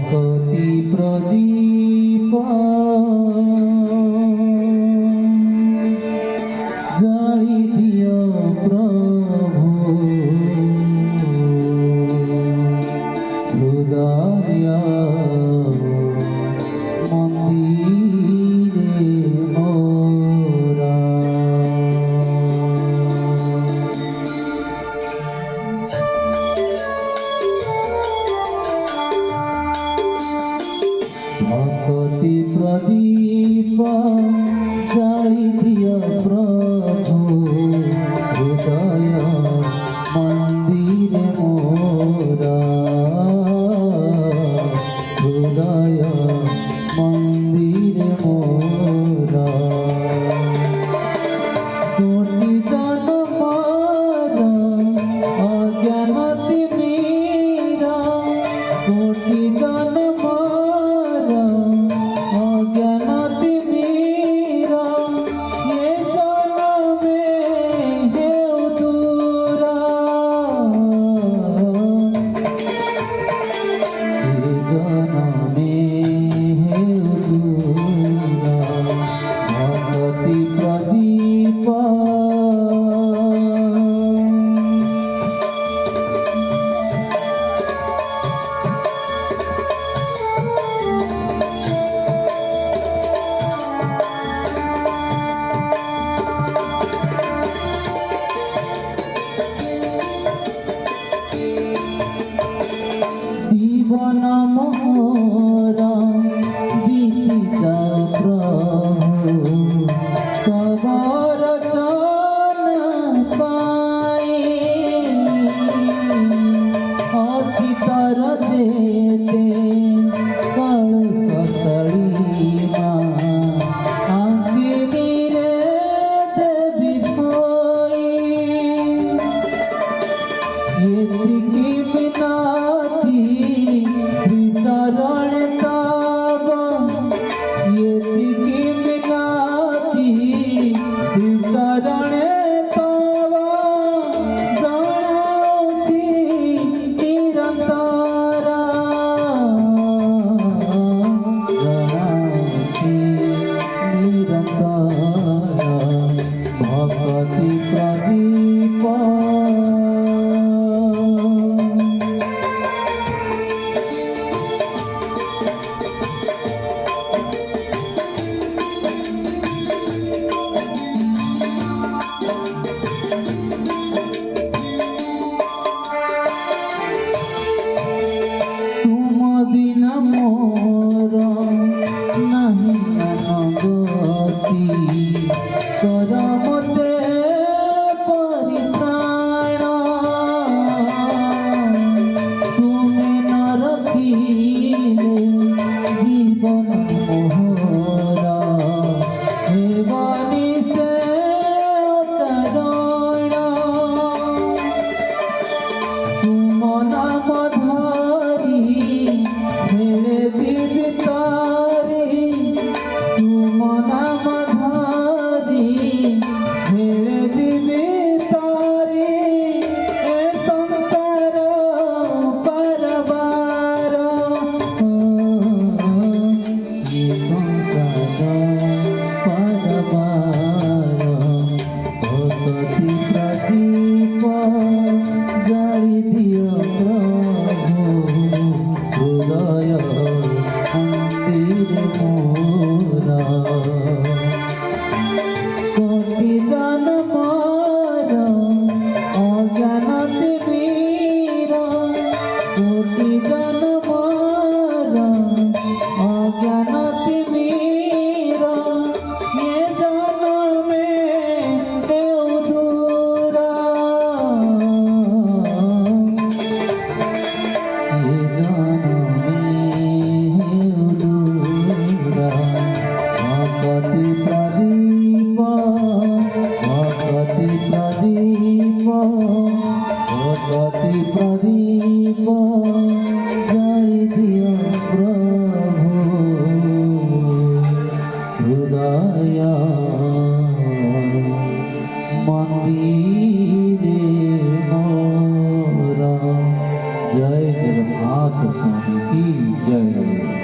भक्ति प्रदीप जाई दियो प्रभु हृदय मंदिरे मोरा। भक्ति प्रदीप जाई दियो प्रभु हृदय मंदिर मोरा। हृदय मंदिर मोरा। कोटि जन्मर अज्ञान तिमिरा। कोटि जन्मर अज्ञान तिमिरा। ये जन्मे हेउ दूरा। ये जन्मे हेउ दूरा। भक्ति प्रदीप जीवन मोरा बीता प्रभु तबर चरण पाए। अतितर देते कलश तड़ीमा आंगिनीरे देवी खोई। एतिकी मिनाती वितरण तब। एतिकी मिनाती वितरण तब। जणाउथी निरंतर। जणाउथी निरंतर। भक्ति प्रदीप बिना मोर नहीं गति कर मते परित्राण। तुमे न रखिले जीवन मोहरा हेबानी से अतरण। तुम नाम धरी मेरे दिल तारी। तुम नाम धारी मेरे दिल तारी। ए संसार परवार। ये संसार परवार। भक्ति प्रदीप जाई दियो प्रभु हृदय मंदिर मोरा। कोटि जन्मर अज्ञान तिमिरा। कोटि जन्मर अज्ञान तिमिरा। ये जन्मे हेउ दूरा। ये जन्मे हेउ दूरा। भक्ति प्रदीप भक्ति प्रदीप भक्ति प्रदीप जाई दियो प्रभु हृदय मंदिरे मोरा। जय जगन्नाथ स्वामी की जय।